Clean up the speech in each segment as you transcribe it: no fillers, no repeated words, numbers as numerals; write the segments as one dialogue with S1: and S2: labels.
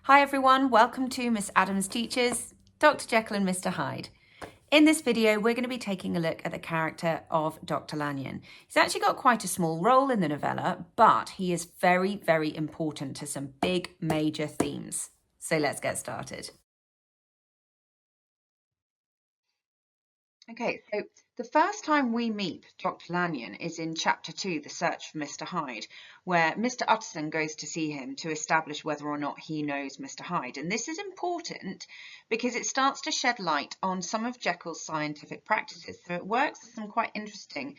S1: Hi everyone, welcome to Miss Adams Teaches, Dr. Jekyll and Mr Hyde. In this video, we're going to be taking a look at the character of Dr. Lanyon. He's actually got quite a small role in the novella, but he is very, very important to some big major themes. So let's get started. Okay, so the first time we meet Dr. Lanyon is in chapter 2, The Search for Mr. Hyde, where Mr. Utterson goes to see him to establish whether or not he knows Mr. Hyde. And this is important because it starts to shed light on some of Jekyll's scientific practices. So it works as some quite interesting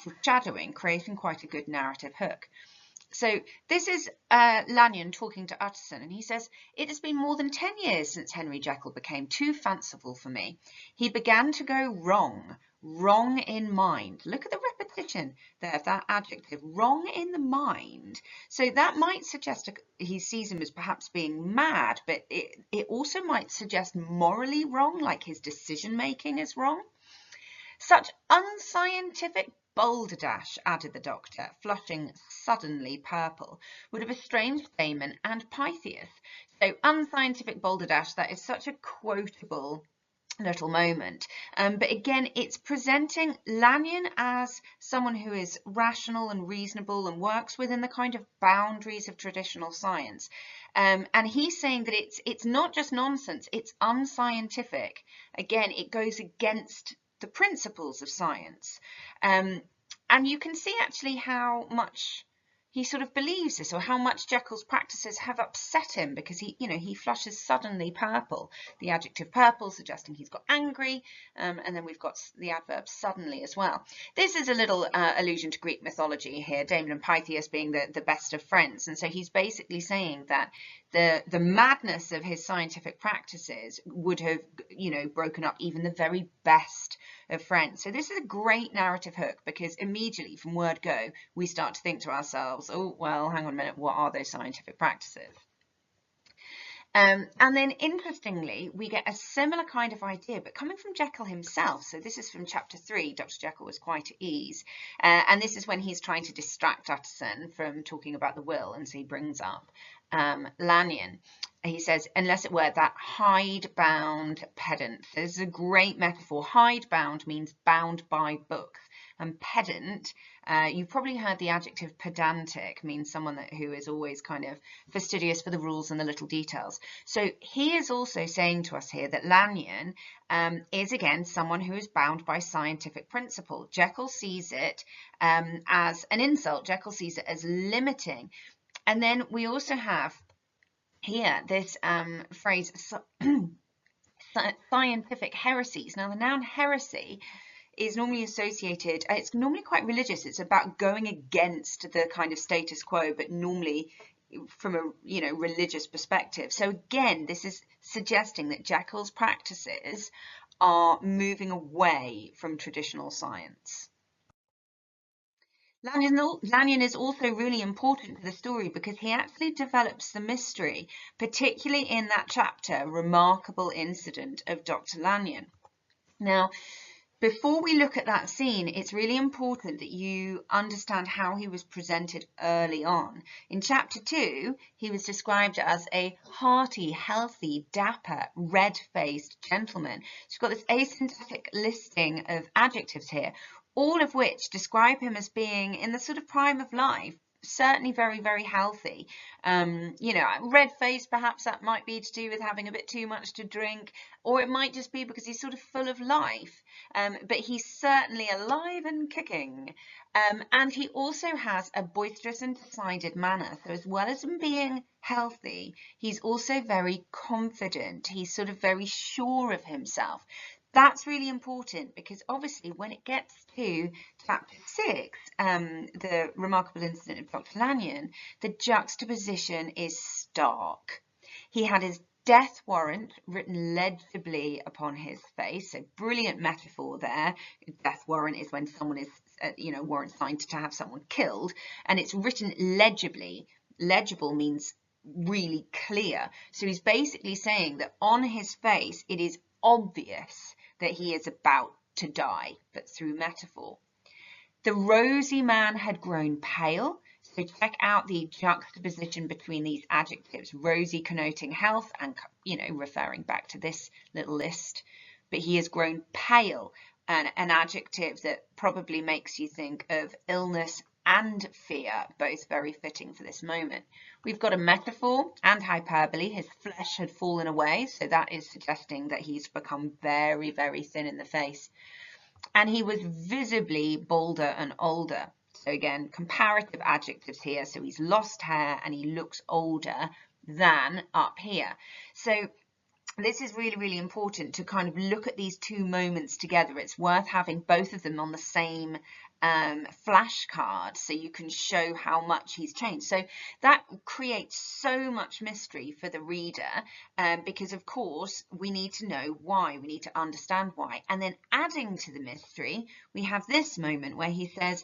S1: foreshadowing, creating quite a good narrative hook. So this is Lanyon talking to Utterson, and he says, "It has been more than 10 years since Henry Jekyll became too fanciful for me. He began to go wrong in mind." Look at the repetition there of that adjective, wrong in the mind. So that might suggest he sees him as perhaps being mad, but it also might suggest morally wrong, like his decision making is wrong. "Such unscientific balderdash," added the doctor, flushing suddenly purple, "would have estranged Damon and Pythias." So unscientific balderdash, that is such a quotable little moment. But again, it's presenting Lanyon as someone who is rational and reasonable and works within the kind of boundaries of traditional science. And he's saying that it's not just nonsense, it's unscientific. Again, it goes against the principles of science. And you can see actually how much he sort of believes this, or how much Jekyll's practices have upset him, because he flushes suddenly purple, the adjective purple suggesting he's got angry, and then we've got the adverb suddenly as well. This is a little allusion to Greek mythology here, Damon and Pythias being the best of friends, and so he's basically saying that the madness of his scientific practices would have broken up even the very best of friends. So this is a great narrative hook, because immediately from word go we start to think to ourselves, oh well, hang on a minute, what are those scientific practices? And then interestingly, we get a similar kind of idea, but coming from Jekyll himself. So this is from chapter 3, Dr. Jekyll was quite at ease. And this is when he's trying to distract Utterson from talking about the will, and so he brings up Lanyon. He says, "Unless it were that hide-bound pedant." This is a great metaphor. Hide-bound means bound by books. And pedant, you've probably heard the adjective pedantic, means someone who is always kind of fastidious for the rules and the little details. So he is also saying to us here that Lanyon is again someone who is bound by scientific principle. Jekyll sees it as an insult. Jekyll sees it as limiting. And then we also have here this phrase, scientific heresies. Now the noun heresy is normally associated, it's normally quite religious. It's about going against the kind of status quo, but normally from a religious perspective. So again, this is suggesting that Jekyll's practices are moving away from traditional science. Lanyon is also really important to the story because he actually develops the mystery, particularly in that chapter, Remarkable Incident of Dr. Lanyon. Now, before we look at that scene, it's really important that you understand how he was presented early on. In chapter 2, he was described as a hearty, healthy, dapper, red-faced gentleman. So you've got this asynthetic listing of adjectives here, all of which describe him as being in the sort of prime of life, certainly very, very healthy. Red face, perhaps that might be to do with having a bit too much to drink, or it might just be because he's sort of full of life. But he's certainly alive and kicking. And he also has a boisterous and decided manner. So as well as him being healthy, he's also very confident. He's sort of very sure of himself. That's really important because obviously when it gets to chapter 6, the Remarkable Incident of Dr. Lanyon, the juxtaposition is stark. He had his death warrant written legibly upon his face, so brilliant metaphor there. Death warrant is when someone is, warrant signed to have someone killed, and it's written legibly. Legible means really clear. So he's basically saying that on his face it is obvious that he is about to die, but through metaphor. The rosy man had grown pale, So check out the juxtaposition between these adjectives, rosy connoting health and, referring back to this little list. But he has grown pale, an adjective that probably makes you think of illness and fear, both very fitting for this moment. We've got a metaphor and hyperbole. His flesh had fallen away, so that is suggesting that he's become very, very thin in the face. And he was visibly bolder and older. So again, comparative adjectives here. So he's lost hair and he looks older than up here. So this is really, really important to kind of look at these two moments together. It's worth having both of them on the same flashcard so you can show how much he's changed. So that creates so much mystery for the reader because, of course, we need to know why. We need to understand why. And then adding to the mystery, we have this moment where he says,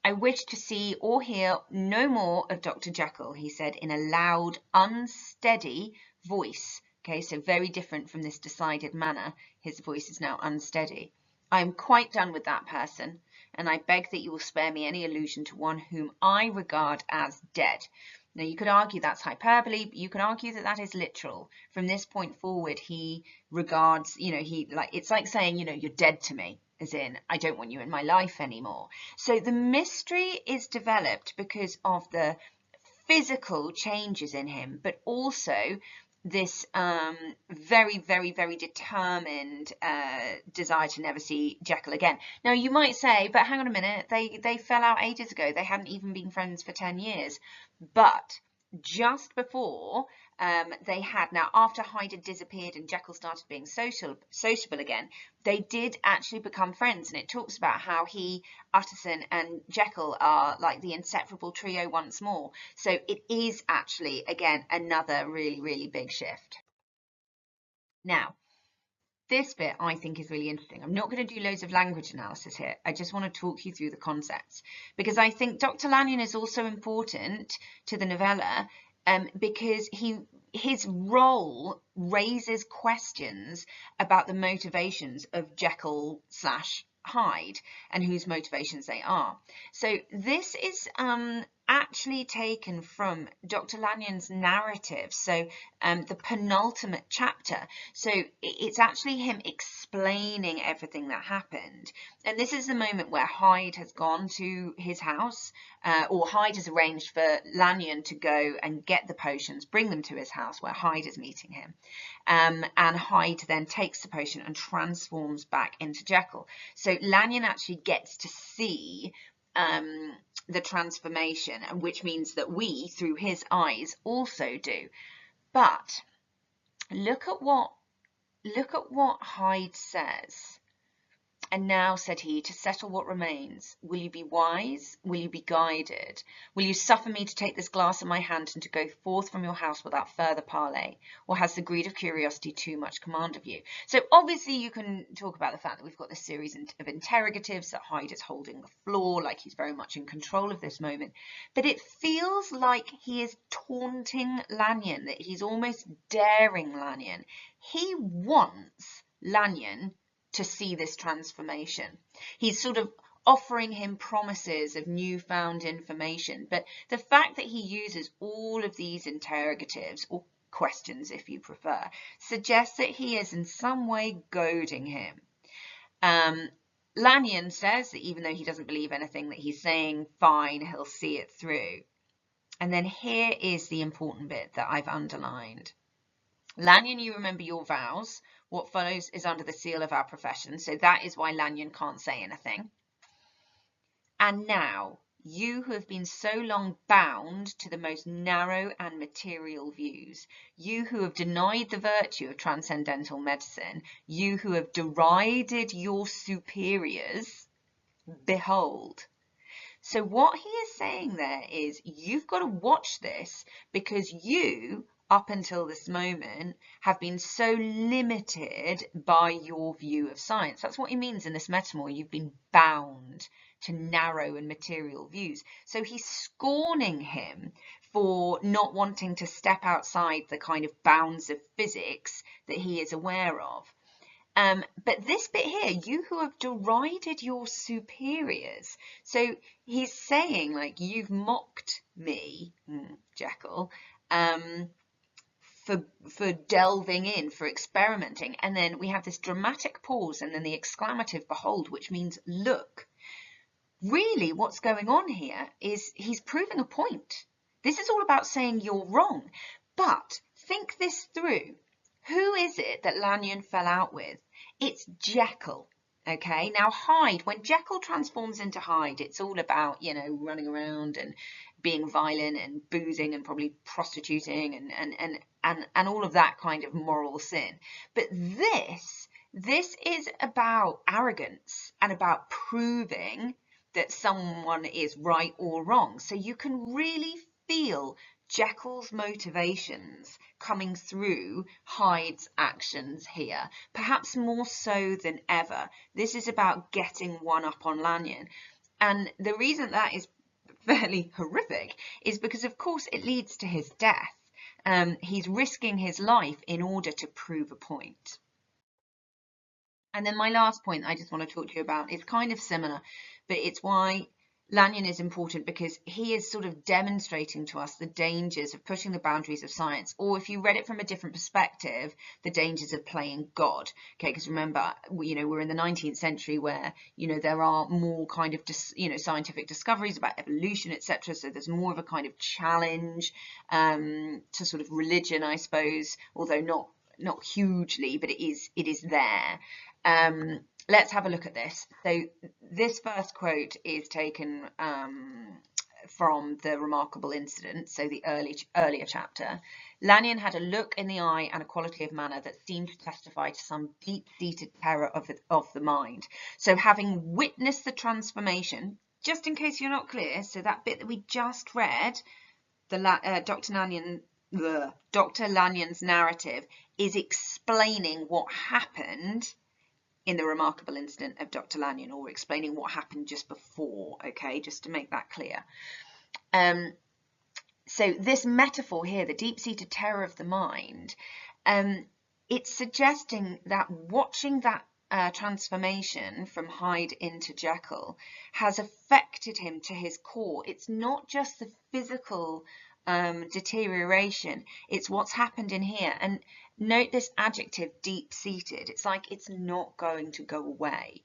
S1: "I wish to see or hear no more of Dr. Jekyll," he said in a loud, unsteady voice. Okay, so very different from this decided manner. His voice is now unsteady. "I am quite done with that person, and I beg that you will spare me any allusion to one whom I regard as dead." Now, you could argue that's hyperbole, but you can argue that that is literal. From this point forward, he regards, it's like saying, "You're dead to me," as in, "I don't want you in my life anymore." So the mystery is developed because of the physical changes in him, but also this very, very, very determined desire to never see Jekyll again. Now, you might say, but hang on a minute, they fell out ages ago. They hadn't even been friends for 10 years. But just before they had, now after Hyde had disappeared and Jekyll started being sociable again, they did actually become friends. And it talks about how Utterson and Jekyll are like the inseparable trio once more. So it is actually, again, another really, really big shift. Now, this bit I think is really interesting. I'm not going to do loads of language analysis here. I just want to talk you through the concepts because I think Dr. Lanyon is also important to the novella because his role raises questions about the motivations of Jekyll / Hyde and whose motivations they are. So this is actually taken from Dr. Lanyon's narrative, so the penultimate chapter. So it's actually him explaining everything that happened. And this is the moment where Hyde has gone to his house, or Hyde has arranged for Lanyon to go and get the potions, bring them to his house where Hyde is meeting him. And Hyde then takes the potion and transforms back into Jekyll. So Lanyon actually gets to see the transformation, which means that we, through his eyes, also do. But look at what Hyde says. "And now," said he, "to settle what remains, will you be wise? Will you be guided? Will you suffer me to take this glass in my hand and to go forth from your house without further parley? Or has the greed of curiosity too much command of you?" So obviously you can talk about the fact that we've got this series of interrogatives, that Hyde is holding the floor, like he's very much in control of this moment. But it feels like he is taunting Lanyon, that he's almost daring Lanyon. He wants Lanyon to see this transformation. He's sort of offering him promises of newfound information, but the fact that he uses all of these interrogatives, or questions if you prefer, suggests that he is in some way goading him. Lanyon says that even though he doesn't believe anything that he's saying, fine, he'll see it through. And then here is the important bit that I've underlined. "Lanyon, you remember your vows. What follows is under the seal of our profession." So that is why Lanyon can't say anything. "And now, you who have been so long bound to the most narrow and material views, you who have denied the virtue of transcendental medicine, you who have derided your superiors, behold." So what he is saying there is, you've got to watch this because you, up until this moment, have been so limited by your view of science. That's what he means in this metaphor. You've been bound to narrow and material views. So he's scorning him for not wanting to step outside the kind of bounds of physics that he is aware of. But this bit here, you who have derided your superiors. So he's saying, like, you've mocked me, Jekyll, for delving in, for experimenting. And then we have this dramatic pause and then the exclamative behold, which means look. Really what's going on here is he's proving a point. This is all about saying you're wrong. But think this through. Who is it that Lanyon fell out with? It's Jekyll. Okay, now Hyde, when Jekyll transforms into Hyde, it's all about, you know, running around and being violent and boozing and probably prostituting and all of that kind of moral sin. But this is about arrogance and about proving that someone is right or wrong. So you can really feel Jekyll's motivations coming through Hyde's actions here, perhaps more so than ever. This is about getting one up on Lanyon. And the reason that is fairly horrific is because, of course, it leads to his death. He's risking his life in order to prove a point. And then my last point I just want to talk to you about is kind of similar, but it's why Lanyon is important, because he is sort of demonstrating to us the dangers of pushing the boundaries of science, or if you read it from a different perspective, the dangers of playing God. Okay, because remember, you know, we're in the 19th century where, you know, there are more kind of, scientific discoveries about evolution, etc. So there's more of a kind of challenge to sort of religion, I suppose, although not hugely, but it is there. Let's have a look at this. So this first quote is taken from the Remarkable Incident, so the earlier chapter. Lanyon had a look in the eye and a quality of manner that seemed to testify to some deep-seated terror of the mind. So having witnessed the transformation, just in case you're not clear, so that bit that we just read, Dr. Lanyon's narrative is explaining what happened in the Remarkable Incident of Dr. Lanyon, or explaining what happened just before, okay, just to make that clear. So this metaphor here, the deep-seated terror of the mind, it's suggesting that watching that transformation from Hyde into Jekyll has affected him to his core. It's not just the physical deterioration, it's what's happened in here. And note this adjective, deep-seated. It's like it's not going to go away.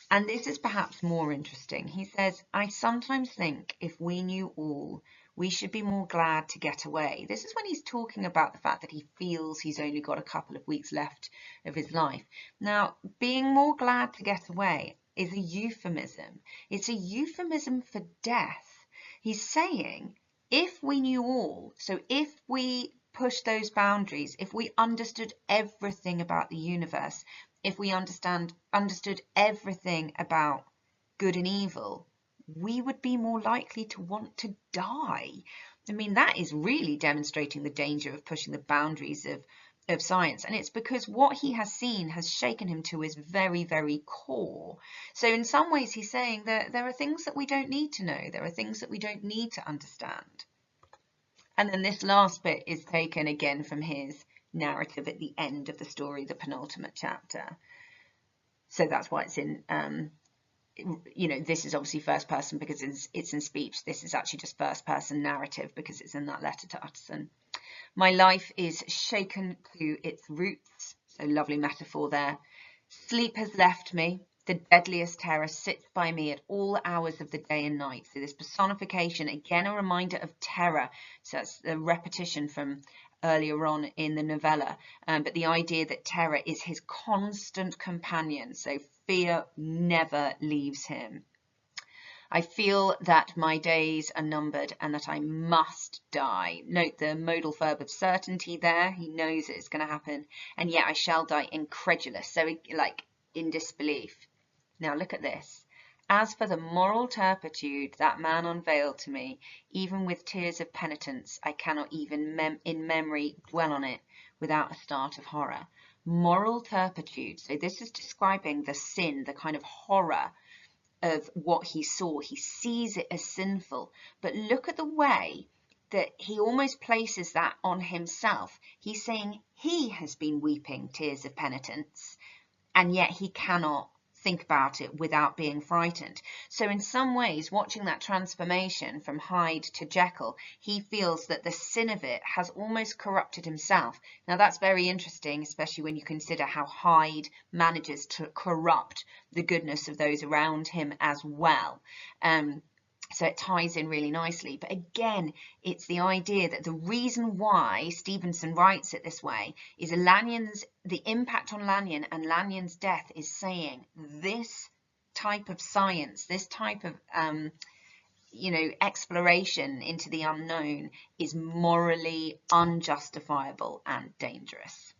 S1: And this is perhaps more interesting. He says, I sometimes think if we knew all, we should be more glad to get away. This is when he's talking about the fact that he feels he's only got a couple of weeks left of his life. Now, being more glad to get away is a euphemism. It's a euphemism for death. He's saying, if we knew all, so if we pushed those boundaries, if we understood everything about the universe, if we understood everything about good and evil, we would be more likely to want to die. I mean, that is really demonstrating the danger of pushing the boundaries of science. And it's because what he has seen has shaken him to his very, very core. So in some ways, he's saying that there are things that we don't need to know. There are things that we don't need to understand. And then this last bit is taken again from his narrative at the end of the story, the penultimate chapter. So that's why it's in, this is obviously first person because it's in speech. This is actually just first person narrative because it's in that letter to Utterson. My life is shaken to its roots. So lovely metaphor there. Sleep has left me. The deadliest terror sits by me at all hours of the day and night. So this personification, again, a reminder of terror. So that's a repetition from earlier on in the novella. But the idea that terror is his constant companion. So fear never leaves him. I feel that my days are numbered and that I must die. Note the modal verb of certainty there. He knows it's going to happen. And yet I shall die incredulous. So like in disbelief. Now look at this. As for the moral turpitude that man unveiled to me, even with tears of penitence, I cannot even in memory dwell on it without a start of horror. Moral turpitude. So this is describing the sin, the kind of horror of what he saw. He sees it as sinful. But look at the way that he almost places that on himself. He's saying he has been weeping tears of penitence, and yet he cannot think about it without being frightened. So in some ways, watching that transformation from Hyde to Jekyll, he feels that the sin of it has almost corrupted himself. Now that's very interesting, especially when you consider how Hyde manages to corrupt the goodness of those around him as well. So it ties in really nicely. But again, it's the idea that the reason why Stevenson writes it this way is the impact on Lanyon and Lanyon's death is saying this type of science, this type of exploration into the unknown is morally unjustifiable and dangerous.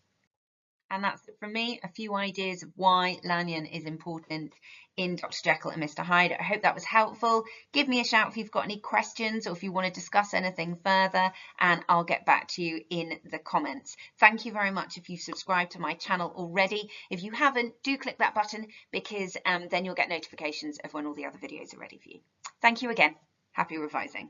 S1: And that's it from me, a few ideas of why Lanyon is important in Dr. Jekyll and Mr. Hyde. I hope that was helpful. Give me a shout if you've got any questions or if you want to discuss anything further, and I'll get back to you in the comments. Thank you very much if you've subscribed to my channel already. If you haven't, do click that button, because then you'll get notifications of when all the other videos are ready for you. Thank you again. Happy revising.